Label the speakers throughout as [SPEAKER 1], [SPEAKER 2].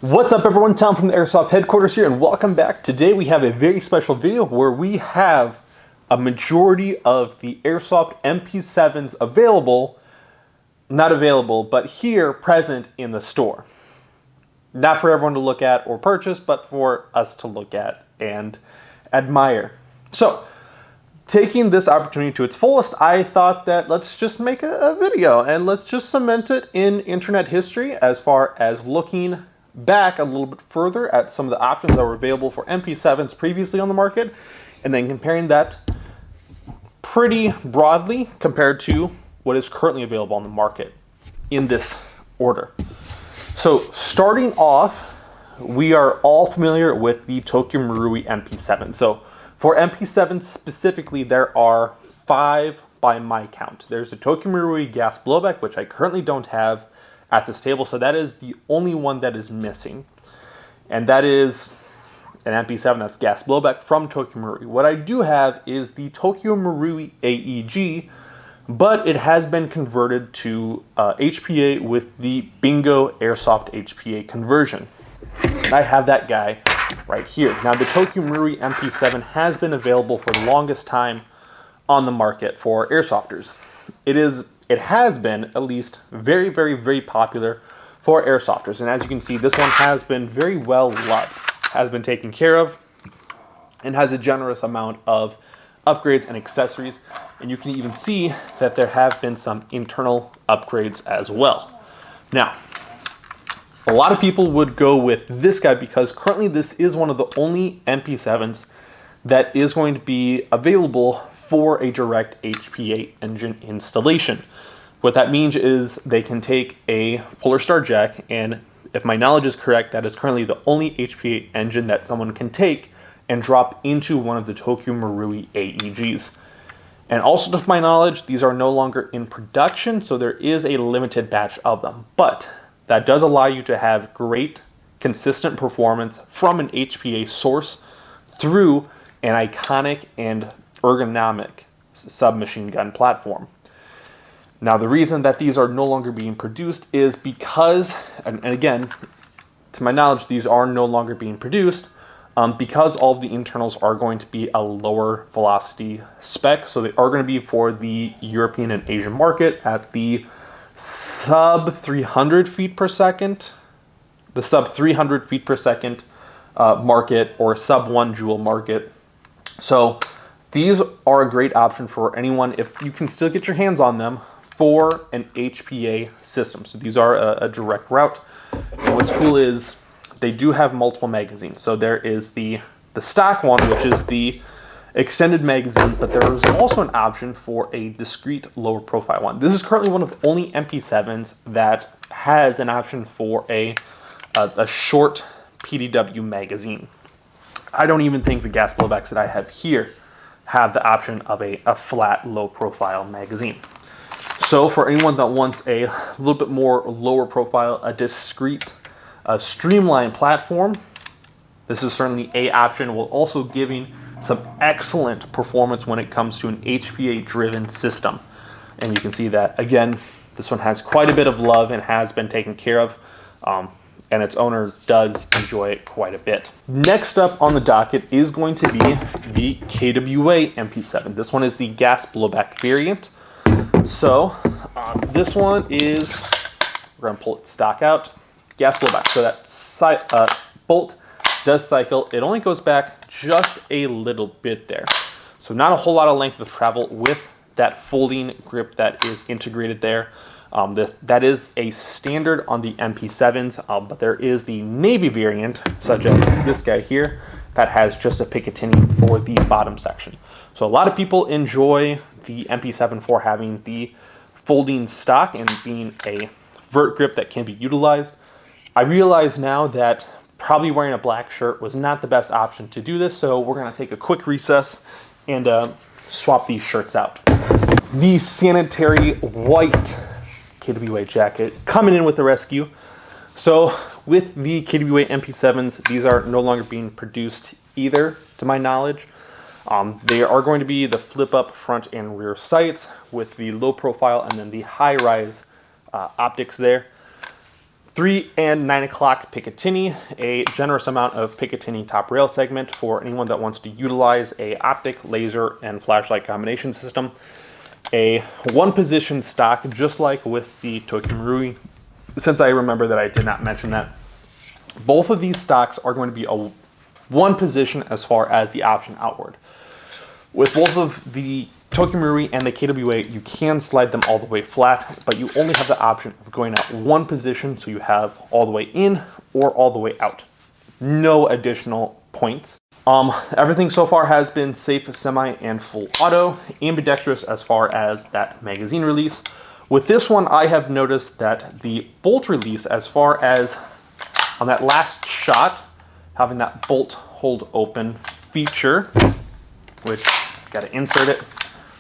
[SPEAKER 1] What's up everyone, Tom from the Airsoft headquarters here, and welcome back. Today we have a very special video where we have a majority of the Airsoft MP7s but here present in the store. Not for everyone to look at or purchase, but for us to look at and admire. So, taking this opportunity to its fullest, I thought that let's just make a video and let's just cement it in internet history as far as looking back a little bit further at some of the options that were available for MP7s previously on the market, and then comparing that pretty broadly compared to what is currently available on the market in this order. So starting off, we are all familiar with the Tokyo Marui Mp7. So for Mp7 specifically, there are 5 by my count. There's a Tokyo Marui Gas Blowback, which I currently don't have at this table, so that is the only one that is missing, and that is an Mp7 that's Gas Blowback from Tokyo Marui. What I do have is the Tokyo Marui AEG, but it has been converted to HPA with the Bingo Airsoft HPA conversion. And I have that guy right here. Now the Tokyo Marui Mp7 has been available for the longest time on the market for airsofters. It has been, at least, very popular for airsofters. And as you can see, this one has been very well loved, has been taken care of, and has a generous amount of upgrades and accessories. And you can even see that there have been some internal upgrades as well. Now, a lot of people would go with this guy because currently this is one of the only Mp7s that is going to be available for a direct HPA engine installation. What that means is they can take a Polar Star jack, and if my knowledge is correct, that is currently the only HPA engine that someone can take and drop into one of the Tokyo Marui AEGs. And also to my knowledge, these are no longer in production, so there is a limited batch of them. But that does allow you to have great, consistent performance from an HPA source through an iconic and ergonomic submachine gun platform. Now the reason that these are no longer being produced is because, and again, to my knowledge, these are no longer being produced because all of the internals are going to be a lower velocity spec. So they are going to be for the European and Asian market at the sub 300 feet per second, the sub 300 feet per second market, or sub 1 joule market. So these are a great option for anyone if you can still get your hands on them for an HPA system. So these are a direct route. And what's cool is they do have multiple magazines. So there is the stock one, which is the extended magazine, but there is also an option for a discrete lower profile one. This is currently one of the only MP7s that has an option for a short PDW magazine. I don't even think the gas blowbacks that I have here have the option of a flat low profile magazine. So for anyone that wants a little bit more lower profile, a discrete, streamlined platform, this is certainly a option, while also giving some excellent performance when it comes to an HPA driven system. And you can see that again, this one has quite a bit of love and has been taken care of, and its owner does enjoy it quite a bit. Next up on the docket is going to be the KWA Mp7. This one is the gas blowback variant. So this one is, we're gonna pull it stock out, gas blowback. So that bolt does cycle. It only goes back just a little bit there. So not a whole lot of length of travel with that folding grip that is integrated there. That is a standard on the Mp7s, but there is the Navy variant, such as this guy here, that has just a Picatinny for the bottom section. So a lot of people enjoy the Mp7 for having the folding stock and being a vert grip that can be utilized. I realize now that probably wearing a black shirt was not the best option to do this, so we're going to take a quick recess and swap these shirts out. The sanitary white KWA jacket coming in with the rescue. So with the KWA Mp7s, these are no longer being produced either, to my knowledge. They are going to be the flip up front and rear sights with the low profile and then the high rise optics there. 3 and 9 o'clock Picatinny, a generous amount of Picatinny top rail segment for anyone that wants to utilize a optic, laser, and flashlight combination system. A one position stock, just like with the Tokyo Marui, since I remember that I did not mention that. Both of these stocks are going to be a one position as far as the option outward. With both of the Tokyo Marui and the KWA, you can slide them all the way flat, but you only have the option of going out one position, so you have all the way in or all the way out. No additional points. Everything so far has been safe, semi, and full auto, ambidextrous as far as that magazine release. With this one, I have noticed that the bolt release, as far as on that last shot, having that bolt hold open feature, which got to insert it,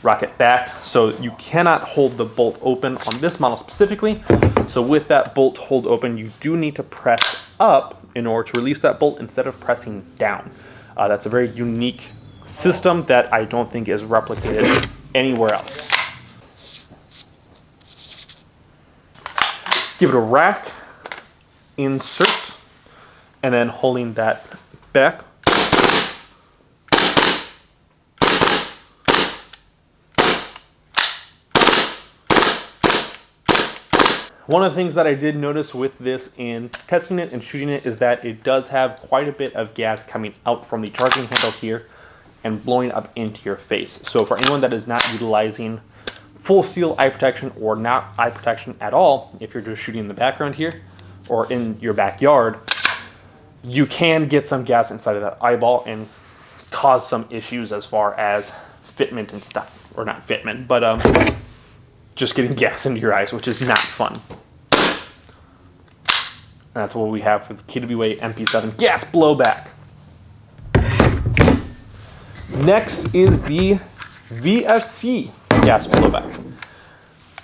[SPEAKER 1] rock it back, so you cannot hold the bolt open on this model specifically. So with that bolt hold open, you do need to press up in order to release that bolt instead of pressing down. That's a very unique system that I don't think is replicated anywhere else. Give it a rack, insert, and then holding that back. One of the things that I did notice with this in testing it and shooting it is that it does have quite a bit of gas coming out from the charging handle here and blowing up into your face. So for anyone that is not utilizing full seal eye protection or not eye protection at all, if you're just shooting in the background here or in your backyard, you can get some gas inside of that eyeball and cause some issues as far as fitment and stuff. Or not fitment, but just getting gas into your eyes, which is not fun. And that's what we have for the KWA Mp7 Gas Blowback. Next is the Vfc Gas Blowback.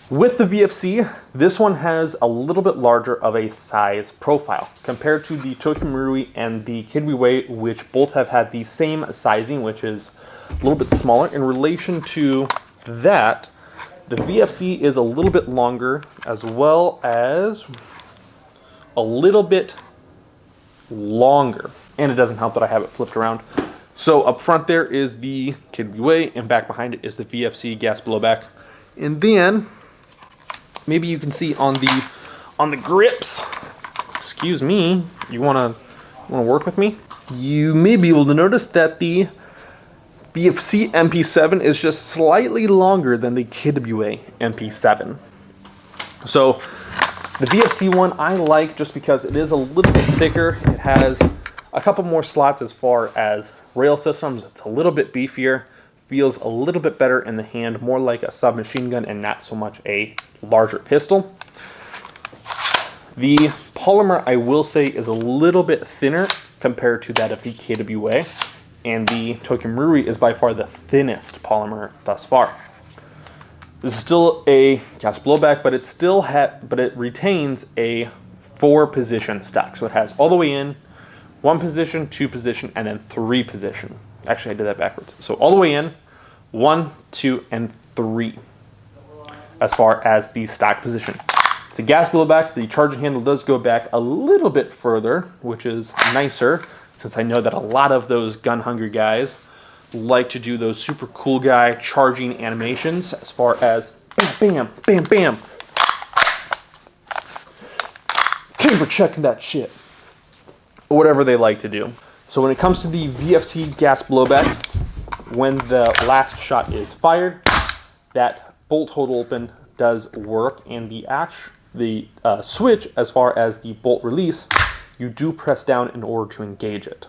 [SPEAKER 1] With the VFC, this one has a little bit larger of a size profile compared to the Tokyo Marui and the KWA, which both have had the same sizing, which is a little bit smaller. In relation to that, the VFC is a little bit longer, as well as a little bit longer. And it doesn't help that I have it flipped around. So up front there is the KWA, and back behind it is the VFC Gas Blowback. And then maybe you can see on the grips, excuse me, you wanna work with me? You may be able to notice that the Vfc Mp7 is just slightly longer than the KWA Mp7. So the VFC one I like just because it is a little bit thicker. It has a couple more slots as far as rail systems. It's a little bit beefier, feels a little bit better in the hand, more like a submachine gun and not so much a larger pistol. The polymer, I will say, is a little bit thinner compared to that of the KWA. And the Tokyo Marui is by far the thinnest polymer thus far. This is still a gas blowback, but it retains a 4-position stock. So it has all the way in, 1 position, 2 position, and then 3 position. Actually, I did that backwards. So all the way in, 1, 2, and 3 as far as the stock position. It's a gas blowback. The charging handle does go back a little bit further, which is nicer, since I know that a lot of those gun-hungry guys like to do those super cool guy charging animations as far as bam, bam, bam, bam. Chamber checking that shit. Or whatever they like to do. So when it comes to the VFC Gas Blowback, when the last shot is fired, that bolt hold open does work, and the switch as far as the bolt release, you do press down in order to engage it.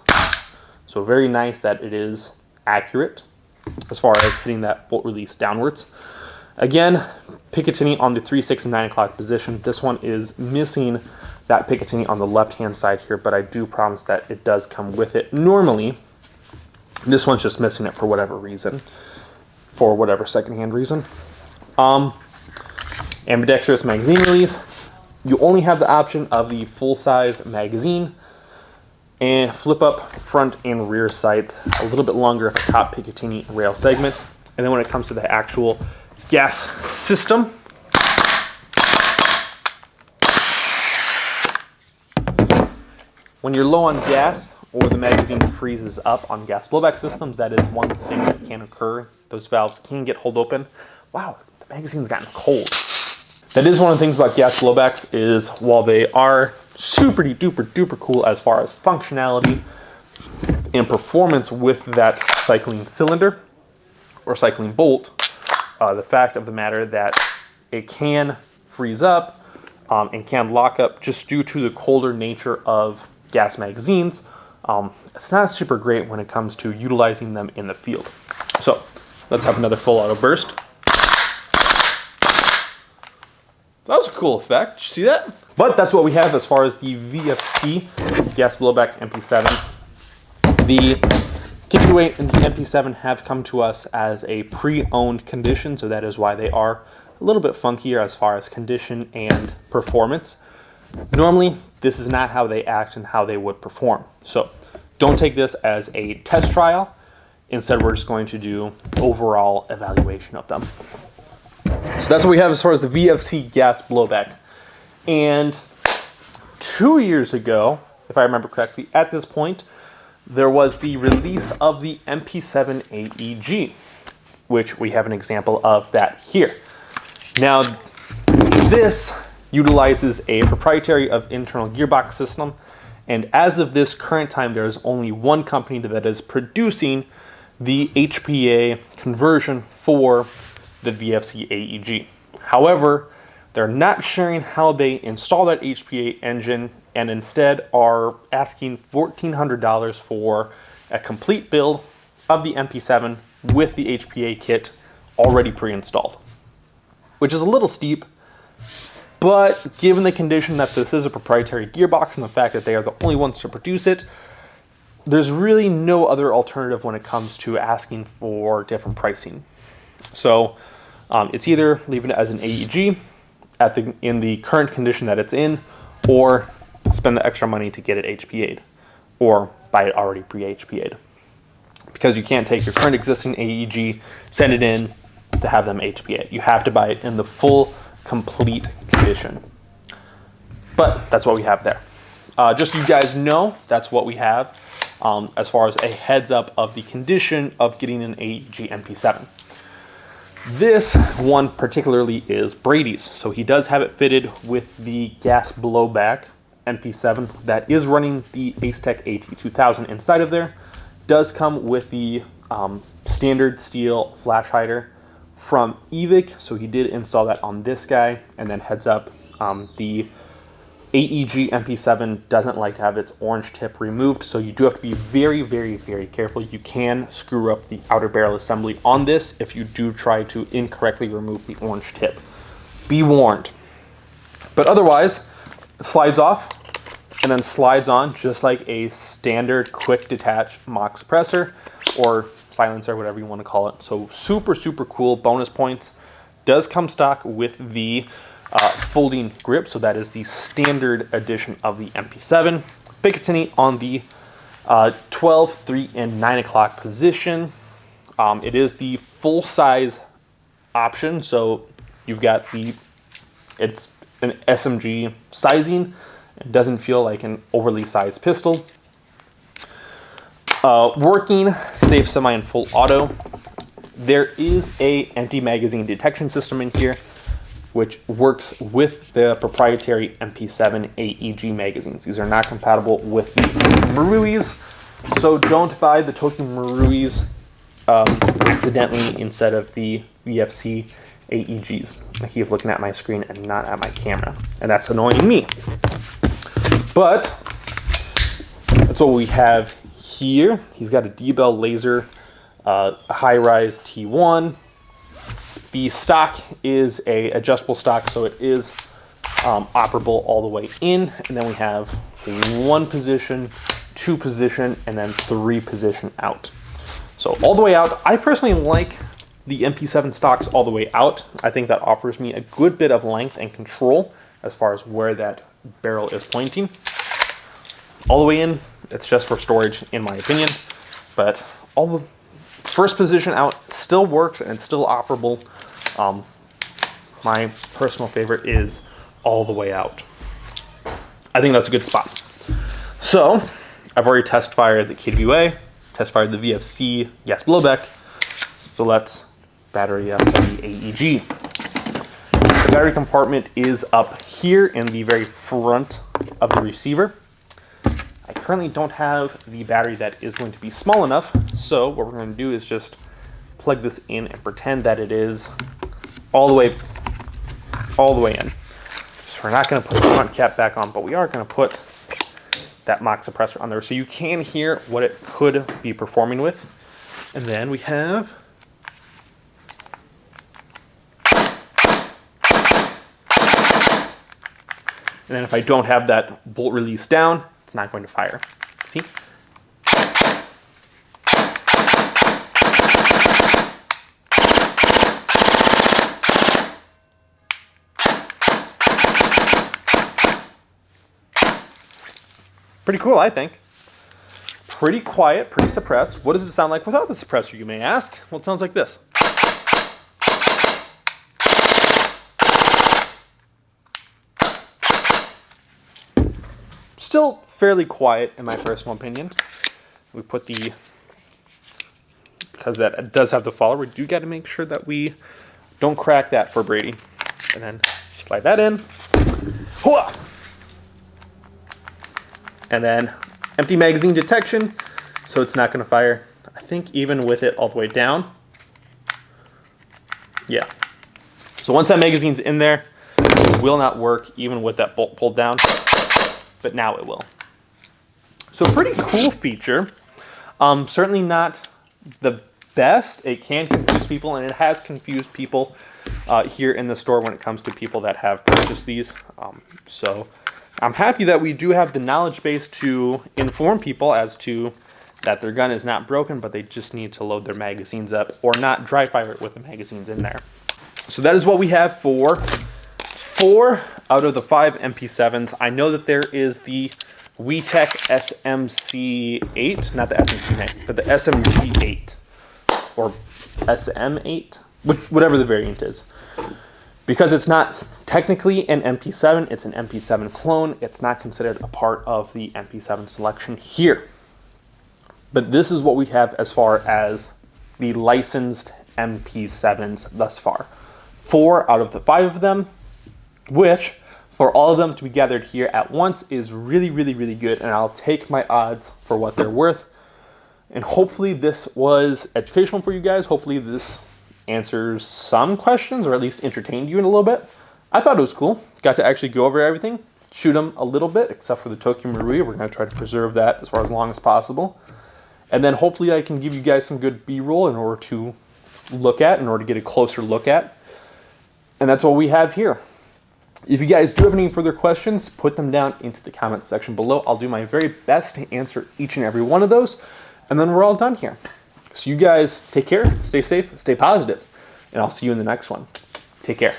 [SPEAKER 1] So very nice that it is accurate as far as hitting that bolt release downwards. Again, Picatinny on the 3, 6, and 9 o'clock position. This one is missing that Picatinny on the left-hand side here, but I do promise that it does come with it. Normally, this one's just missing it for whatever reason, for whatever secondhand reason. Ambidextrous magazine release. You only have the option of the full-size magazine and flip up front and rear sights, a little bit longer at the top Picatinny rail segment. And then when it comes to the actual gas system, When you're low on gas or the magazine freezes up on gas blowback systems, that is one thing that can occur. Those valves can get holed open. Wow, the magazine's gotten cold. That is one of the things about gas blowbacks is while they are super duper duper cool as far as functionality and performance with that cycling cylinder or cycling bolt, the fact of the matter that it can freeze up and can lock up just due to the colder nature of gas magazines. It's not super great when it comes to utilizing them in the field. So let's have another full auto burst. That was a cool effect. Did you see that? But that's what we have as far as the VFC Gas Blowback Mp7. The KP8 and the Mp7 have come to us as a pre-owned condition, so that is why they are a little bit funkier as far as condition and performance. Normally, this is not how they act and how they would perform. So don't take this as a test trial. Instead, we're just going to do overall evaluation of them. So that's what we have as far as the VFC Gas Blowback. And 2 years ago, if I remember correctly, at this point, there was the release of the Mp7 Aeg, which we have an example of that here. Now, this utilizes a proprietary internal gearbox system, and as of this current time, there is only one company that is producing the HPA conversion for the VFC Aeg. However, they're not sharing how they install that HPA engine and instead are asking $1,400 for a complete build of the Mp7 with the HPA kit already pre-installed, which is a little steep, but given the condition that this is a proprietary gearbox and the fact that they are the only ones to produce it, there's really no other alternative when it comes to asking for different pricing. So it's either leave it as an AEG in the current condition that it's in, or spend the extra money to get it HPA'd, or buy it already pre-HPA'd. Because you can't take your current existing AEG, send it in to have them HPA. You have to buy it in the full, complete condition. But that's what we have there. Just so you guys know, that's what we have as far as a heads up of the condition of getting an AEG Mp7. This one particularly is Brady's. So he does have it fitted with the Gas Blowback Mp7 that is running the Acetec AT2000 inside of there. Does come with the standard steel flash hider from EVIC, so he did install that on this guy. And then heads up, the AEG Mp7 doesn't like to have its orange tip removed, so you do have to be very, very, very careful. You can screw up the outer barrel assembly on this if you do try to incorrectly remove the orange tip. Be warned. But otherwise, it slides off and then slides on just like a standard quick detach mock suppressor or silencer, whatever you want to call it. So super, super cool. Bonus points. Does come stock with the folding grip, so that is the standard edition of the Mp7. Picatinny on the 12, 3, and 9 o'clock position. It is the full size option, so you've got it's an SMG sizing. It doesn't feel like an overly sized pistol. Working safe semi and full auto. There is a empty magazine detection system in here, which works with the proprietary Mp7 AEG magazines. These are not compatible with the Maruis, so don't buy the Tokyo Maruis accidentally instead of the VFC AEGs. I keep looking at my screen and not at my camera, and that's annoying me. But that's what we have here. He's got a D-Bell laser, high-rise T1. The stock is a adjustable stock, so it is operable all the way in. And then we have 1 position, 2 position, and then 3 position out. So all the way out. I personally like the Mp7 stocks all the way out. I think that offers me a good bit of length and control as far as where that barrel is pointing. All the way in, it's just for storage in my opinion. But all the first position out still works and it's still operable. My personal favorite is all the way out. I think that's a good spot. So I've already test fired the KWA, test fired the VFC Gas Blowback. So let's battery up the AEG. The battery compartment is up here in the very front of the receiver. I currently don't have the battery that is going to be small enough, so what we're going to do is just plug this in and pretend that it is all the way in. So we're not going to put the front cap back on, but we are going to put that mock suppressor on there so you can hear what it could be performing with. And then we have and then if I don't have that bolt release down, it's not going to fire. See? Pretty cool, I think. Pretty quiet, pretty suppressed. What does it sound like without the suppressor, you may ask? Well, it sounds like this. Still fairly quiet in my personal opinion. We put the, because that does have the follower, we do got to make sure that we don't crack that for Brady. And then slide that in. Hooah! And then empty magazine detection, so it's not going to fire. I think even with it all the way down. Yeah. So once that magazine's in there, it will not work even with that bolt pulled down. But now it will. So pretty cool feature. Certainly not the best. It can confuse people, and it has confused people here in the store when it comes to people that have purchased these. So I'm happy that we do have the knowledge base to inform people as to that their gun is not broken, but they just need to load their magazines up or not dry fire it with the magazines in there. So that is what we have for 4 out of the 5 MP7s. I know that there is the WeTech SMC8, not the SMC9, but the SMG8 or SM8, whatever the variant is. Because it's not technically an MP7, it's an MP7 clone. It's not considered a part of the MP7 selection here. But this is what we have as far as the licensed MP7s thus far. 4 out of the 5 of them, which for all of them to be gathered here at once is really, really, really good. And I'll take my odds for what they're worth. And hopefully this was educational for you guys. Hopefully this answers some questions or at least entertained you in a little bit. I thought it was cool. Got to actually go over everything, shoot them a little bit, except for the Tokyo Marui. We're going to try to preserve that as far as long as possible. And then hopefully I can give you guys some good B-roll in order to look at, in order to get a closer look at. And that's what we have here. If you guys do have any further questions, put them down into the comment section below. I'll do my very best to answer each and every one of those. And then we're all done here. So you guys take care, stay safe, stay positive, and I'll see you in the next one. Take care.